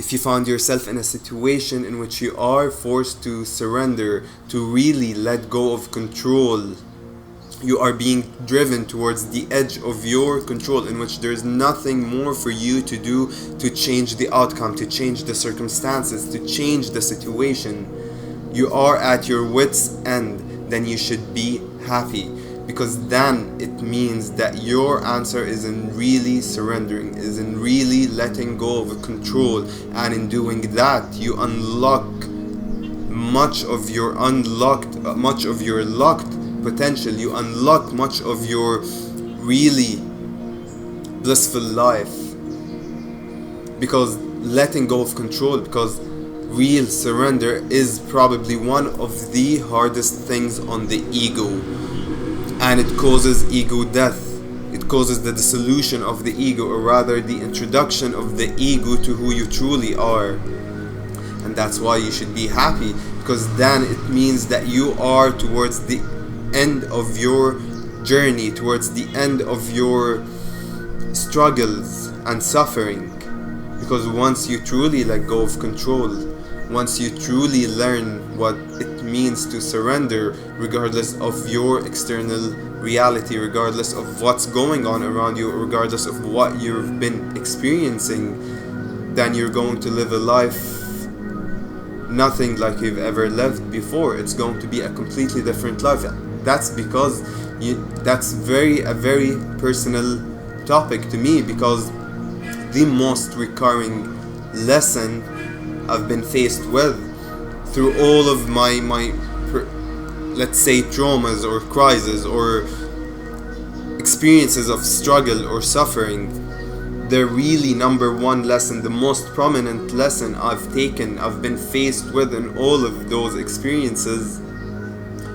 if you found yourself in a situation in which you are forced to surrender, to really let go of control, you are being driven towards the edge of your control, in which there's nothing more for you to do to change the outcome, to change the circumstances, to change the situation. You are at your wits' end. Then you should be happy, because then it means that your answer is in really surrendering, is in really letting go of control, and in doing that you unlock much of your locked potential. You unlock much of your really blissful life, because letting go of control, because real surrender is probably one of the hardest things on the ego, and it causes ego death. It causes the dissolution of the ego, or rather the introduction of the ego to who you truly are. And that's why you should be happy, because then it means that you are towards the end of your journey, towards the end of your struggles and suffering. Because once you truly let go of control, once you truly learn what it means to surrender, regardless of your external reality, regardless of what's going on around you, regardless of what you've been experiencing, then you're going to live a life nothing like you've ever lived before. It's going to be a completely different life. That's because that's a very personal topic to me, because the most recurring lesson I've been faced with through all of my let's say traumas or crises or experiences of struggle or suffering, the really number one lesson, the most prominent lesson I've been faced with in all of those experiences,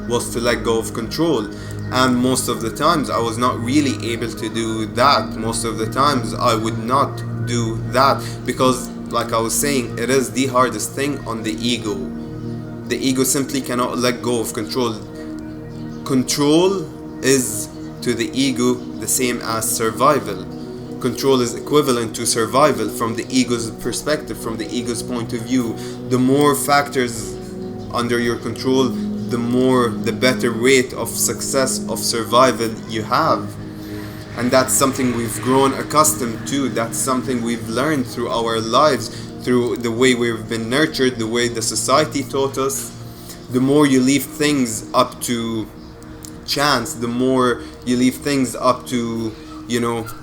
was to let go of control. And most of the times I was not really able to do that. Most of the times I would not do that, because like I was saying, it is the hardest thing on the ego. The ego simply cannot let go of control. Control is to the ego the same as survival. Control is equivalent to survival from the ego's perspective, from the ego's point of view. The more factors under your control, the better rate of success of survival you have. And that's something we've grown accustomed to. That's something we've learned through our lives, through the way we've been nurtured, the way the society taught us. The more you leave things up to chance, the more you leave things up to,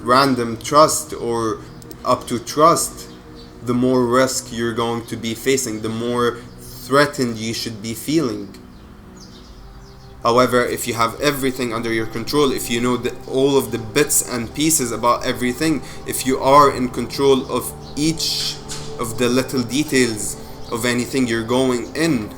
random trust or up to trust, the more risk you're going to be facing, the more threatened you should be feeling. However, if you have everything under your control, if you know all of the bits and pieces about everything, if you are in control of each of the little details of anything you're going in,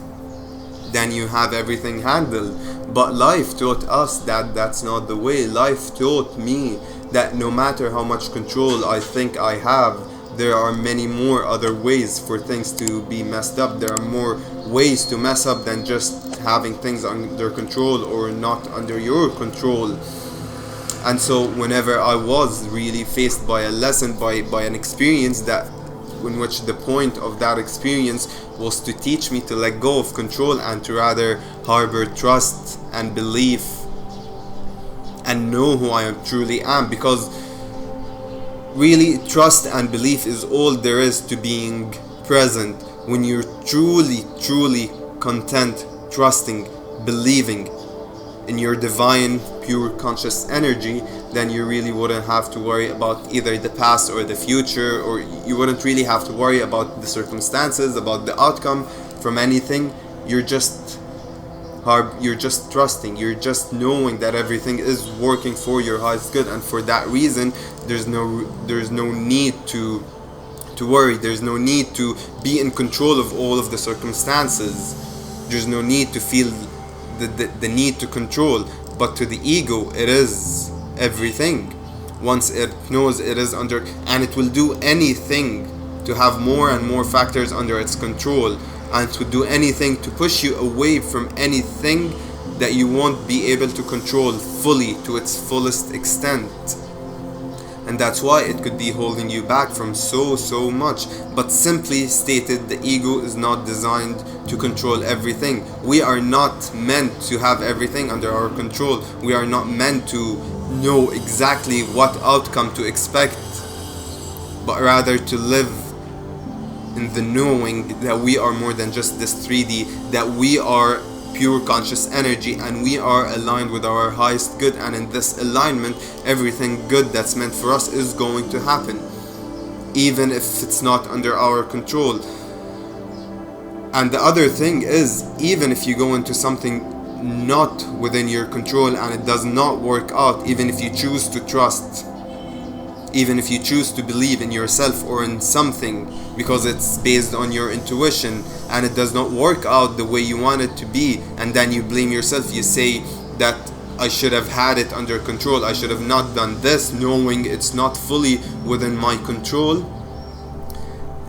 then you have everything handled. But life taught us that that's not the way. Life taught me that no matter how much control I think I have, there are many more other ways for things to be messed up. There are more ways to mess up than just having things under control or not under your control. And so whenever I was really faced by a lesson, by an experience in which the point of that experience was to teach me to let go of control and to rather harbor trust and belief and know who I truly am, because really trust and belief is all there is to being present. When you're truly content, trusting, believing in your divine pure conscious energy, then you really wouldn't have to worry about either the past or the future, or you wouldn't really have to worry about the circumstances, about the outcome from anything. You're just trusting, you're just knowing that everything is working for your highest good, and for that reason there's no need to worry. There's no need to be in control of all of the circumstances. There's no need to feel the need to control. But to the ego, it is everything. Once it knows it is under, and it will do anything to have more and more factors under its control, and to do anything to push you away from anything that you won't be able to control fully to its fullest extent. and that's why it could be holding you back from so much. But simply stated, the ego is not designed to control everything. We are not meant to have everything under our control. We are not meant to know exactly what outcome to expect, but rather to live in the knowing that we are more than just this 3D, that we are pure conscious energy and we are aligned with our highest good, and in this alignment everything good that's meant for us is going to happen, even if it's not under our control. And the other thing is, even if you go into something not within your control and it does not work out, even if you choose to trust, even if you choose to believe in yourself or in something because it's based on your intuition, and it does not work out the way you want it to be, and then you blame yourself, you say that I should have had it under control, I should have not done this, knowing it's not fully within my control,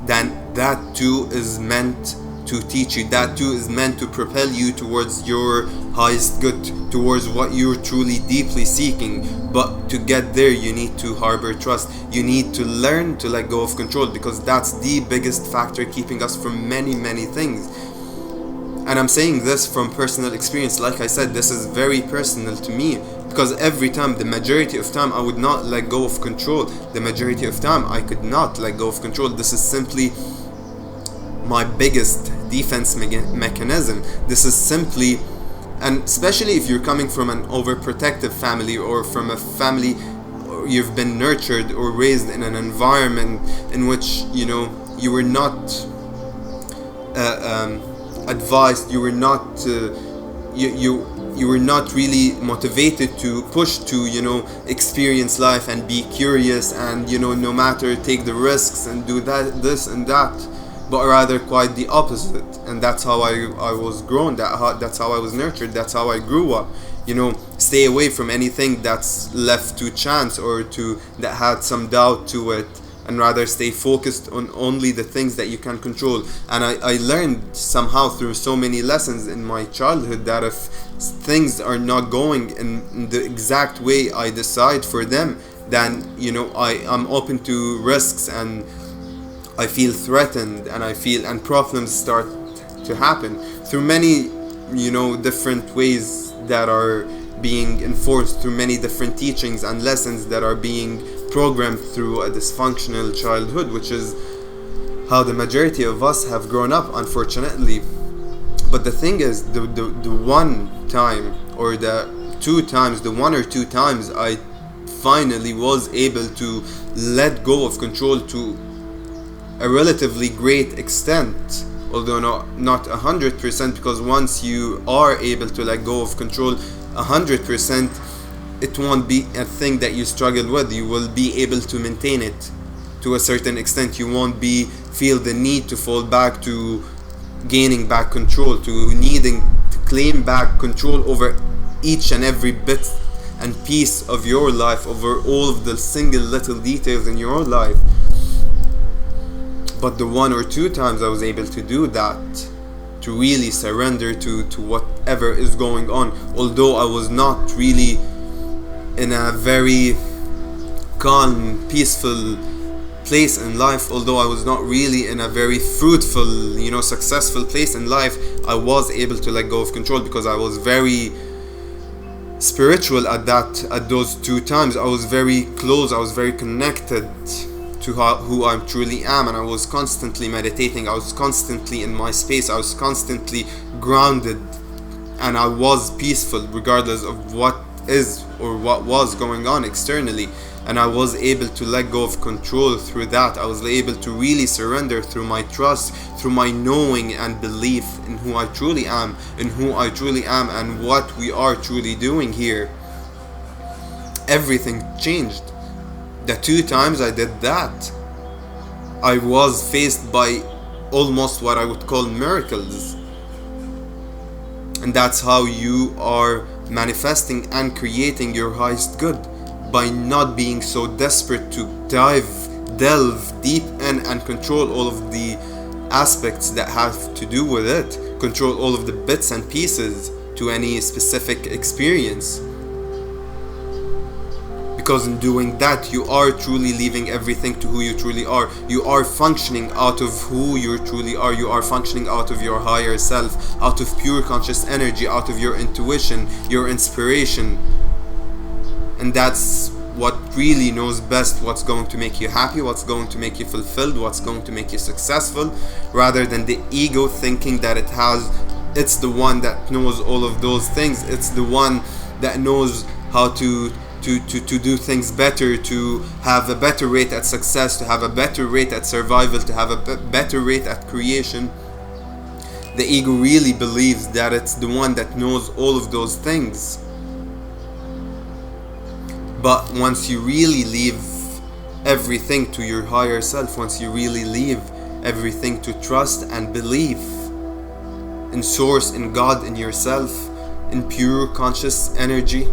then that too is meant to teach you, that too is meant to propel you towards your highest good, towards what you're truly deeply seeking. But to get there, you need to harbor trust. You need to learn to let go of control, because that's the biggest factor keeping us from many things. And I'm saying this from personal experience. Like I said, this is very personal to me, because every time, the majority of time, I would not let go of control. The majority of time I could not let go of control. This is simply my biggest defense mechanism. This is simply, and especially if you're coming from an overprotective family, or from a family you've been nurtured or raised in an environment in which you were not advised, you were not you were not really motivated to push to experience life and be curious, and no matter, take the risks and do this and that, but rather quite the opposite. And that's how I was grown, that's how I was nurtured, that's how I grew up. Stay away from anything that's left to chance, or that had some doubt to it, and rather stay focused on only the things that you can control. And I learned somehow through so many lessons in my childhood that if things are not going in the exact way I decide for them, then I'm open to risks, and I feel threatened, and problems start to happen through many different ways that are being enforced, through many different teachings and lessons that are being programmed through a dysfunctional childhood, which is how the majority of us have grown up, unfortunately. But the thing is, the one time, or the one or two times I finally was able to let go of control to a relatively great extent, although not 100%, because once you are able to let go of control 100%, it won't be a thing that you struggle with. You will be able to maintain it to a certain extent. You won't feel the need to fall back to gaining back control, to needing to claim back control over each and every bit and piece of your life, over all of the single little details in your life. But the one or two times I was able to do that, to really surrender to whatever is going on, although I was not really in a very calm, peaceful place in life, although I was not really in a very fruitful, successful place in life, I was able to let go of control, because I was very spiritual at those two times. I was very close, I was very connected to who I truly am, and I was constantly meditating, I was constantly in my space, I was constantly grounded, and I was peaceful regardless of what is or what was going on externally. And I was able to let go of control through that. I was able to really surrender through my trust, through my knowing and belief in who I truly am, and what we are truly doing here. Everything changed. The two times I did that, I was faced by almost what I would call miracles. And that's how you are manifesting and creating your highest good, by not being so desperate to delve deep in and control all of the aspects that have to do with it, control all of the bits and pieces to any specific experience. Because in doing that, you are truly leaving everything to who you truly are. You are functioning out of who you truly are. You are functioning out of your higher self, out of pure conscious energy, out of your intuition, your inspiration. And that's what really knows best what's going to make you happy, what's going to make you fulfilled, what's going to make you successful, rather than the ego thinking that it's the one that knows all of those things. It's the one that knows how to do things better, to have a better rate at success, to have a better rate at survival, to have a better rate at creation. The ego really believes that it's the one that knows all of those things. But once you really leave everything to your higher self, once you really leave everything to trust and belief in source, in God, in yourself, in pure conscious energy,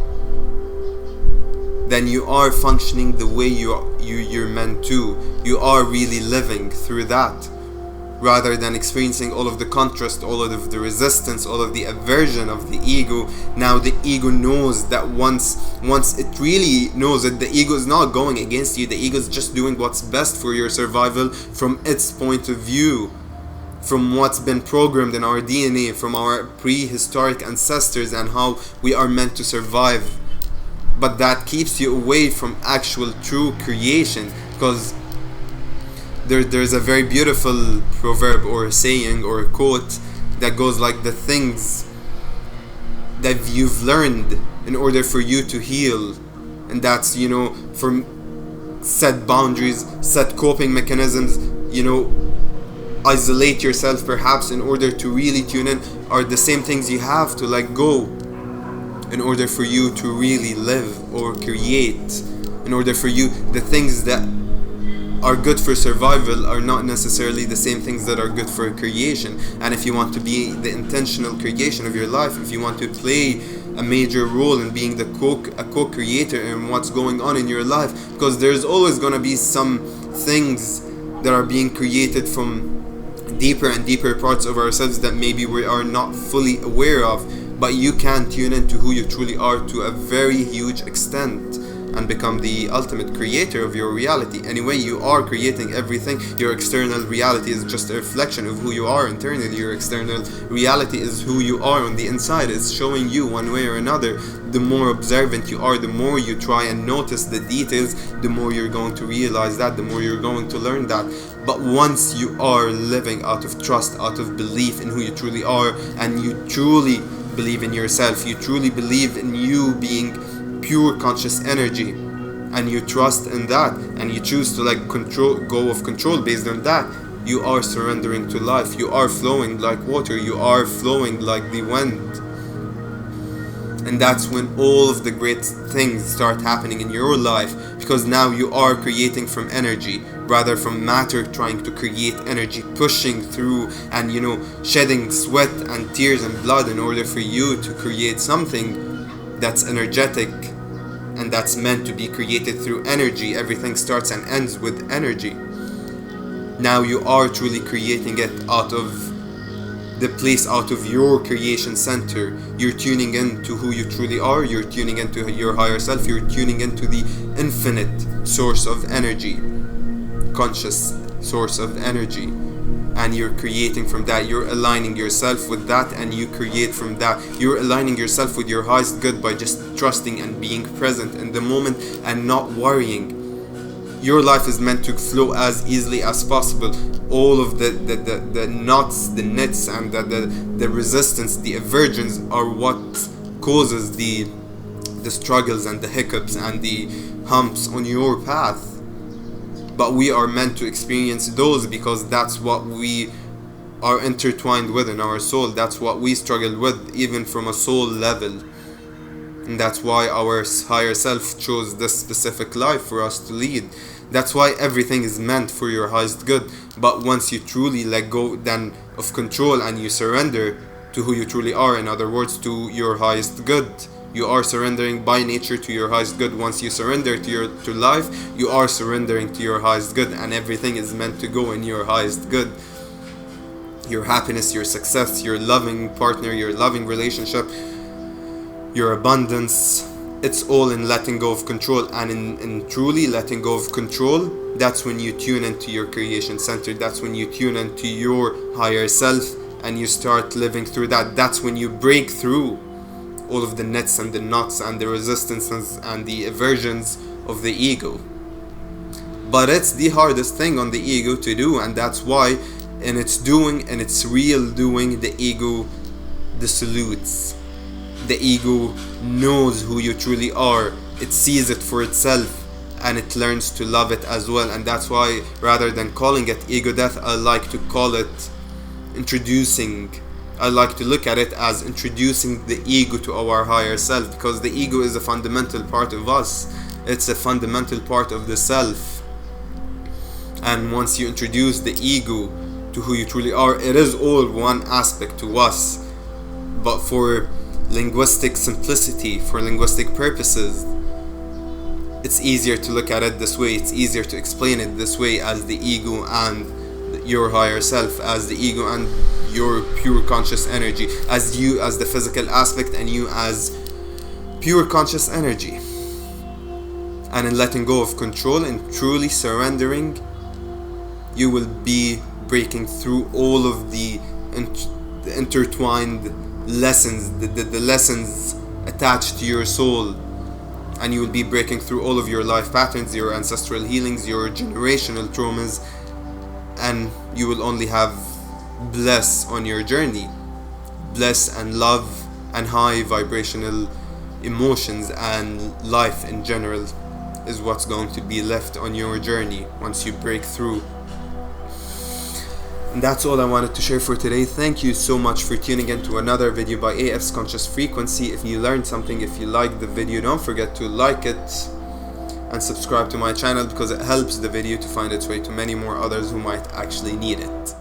then you are functioning the way you're meant to. You are really living through that, rather than experiencing all of the contrast, all of the resistance, all of the aversion of the ego. Now the ego knows that once it really knows that the ego is not going against you, the ego is just doing what's best for your survival from its point of view, from what's been programmed in our DNA, from our prehistoric ancestors and how we are meant to survive. But that keeps you away from actual true creation, because there's a very beautiful proverb or a saying or a quote that goes like, the things that you've learned in order for you to heal, and that's, for set boundaries, set coping mechanisms, isolate yourself perhaps in order to really tune in, are the same things you have to let go in order for you to really live or create. In order for you, the things that are good for survival are not necessarily the same things that are good for creation. And if you want to be the intentional creation of your life, if you want to play a major role in being a co-creator in what's going on in your life, because there's always going to be some things that are being created from deeper and deeper parts of ourselves that maybe we are not fully aware of, but you can tune into who you truly are to a very huge extent and become the ultimate creator of your reality. Anyway, you are creating everything. Your external reality is just a reflection of who you are internally. Your external reality is who you are on the inside. It's showing you one way or another. The more observant you are, the more you try and notice the details, the more you're going to realize that, the more you're going to learn that. But once you are living out of trust, out of belief in who you truly are, and you truly believe in yourself, you truly believe in you being pure conscious energy, and you trust in that, and you choose to let go of control based on that, you are surrendering to life. You are flowing like water. You are flowing like the wind. And that's when all of the great things start happening in your life, because now you are creating from energy rather from matter, trying to create energy, pushing through and shedding sweat and tears and blood in order for you to create something that's energetic and that's meant to be created through energy. Everything starts and ends with energy. Now you are truly creating it out of the place, out of your creation center. You're tuning in to who you truly are. You're tuning into your higher self. You're tuning into the infinite source of energy, conscious source of energy, and you're creating from that. You're aligning yourself with that, and you create from that. You're aligning yourself with your highest good by just trusting and being present in the moment and not worrying. Your life is meant to flow as easily as possible. All of the knots, the nets, and the resistance, the aversions are what causes the struggles and the hiccups and the humps on your path. But we are meant to experience those because that's what we are intertwined with in our soul. That's what we struggle with, even from a soul level. And that's why our higher self chose this specific life for us to lead. That's why everything is meant for your highest good. But once you truly let go then of control and you surrender to who you truly are, in other words, to your highest good, you are surrendering by nature to your highest good. Once you surrender to life, you are surrendering to your highest good, and everything is meant to go in your highest good. Your happiness, your success, your loving partner, your loving relationship, your abundance, it's all in letting go of control, and in truly letting go of control, that's when you tune into your creation center. That's when you tune into your higher self and you start living through that. That's when you break through all of the nets and the knots and the resistances and the aversions of the ego. But it's the hardest thing on the ego to do, and that's why in its doing, in its real doing, the ego dissolutes. The ego knows who you truly are. It sees it for itself and it learns to love it as well. And that's why, rather than calling it ego death, I like to call it introducing. I like to look at it as introducing the ego to our higher self, because the ego is a fundamental part of us. It's a fundamental part of the self. And once you introduce the ego to who you truly are, it is all one aspect to us. But for linguistic simplicity, for linguistic purposes, it's easier to look at it this way. It's easier to explain it this way, as the ego and your higher self, as the ego and your pure conscious energy, as you as the physical aspect and you as pure conscious energy. And in letting go of control and truly surrendering, you will be breaking through all of the intertwined lessons, the lessons attached to your soul, and you will be breaking through all of your life patterns, your ancestral healings, your generational traumas, and you will only have bliss on your journey. Bliss and love and high vibrational emotions and life in general is what's going to be left on your journey once you break through. And that's all I wanted to share for today. Thank you so much for tuning in to another video by AF's Conscious Frequency. If you learned something, if you liked the video, don't forget to like it and subscribe to my channel, because it helps the video to find its way to many more others who might actually need it.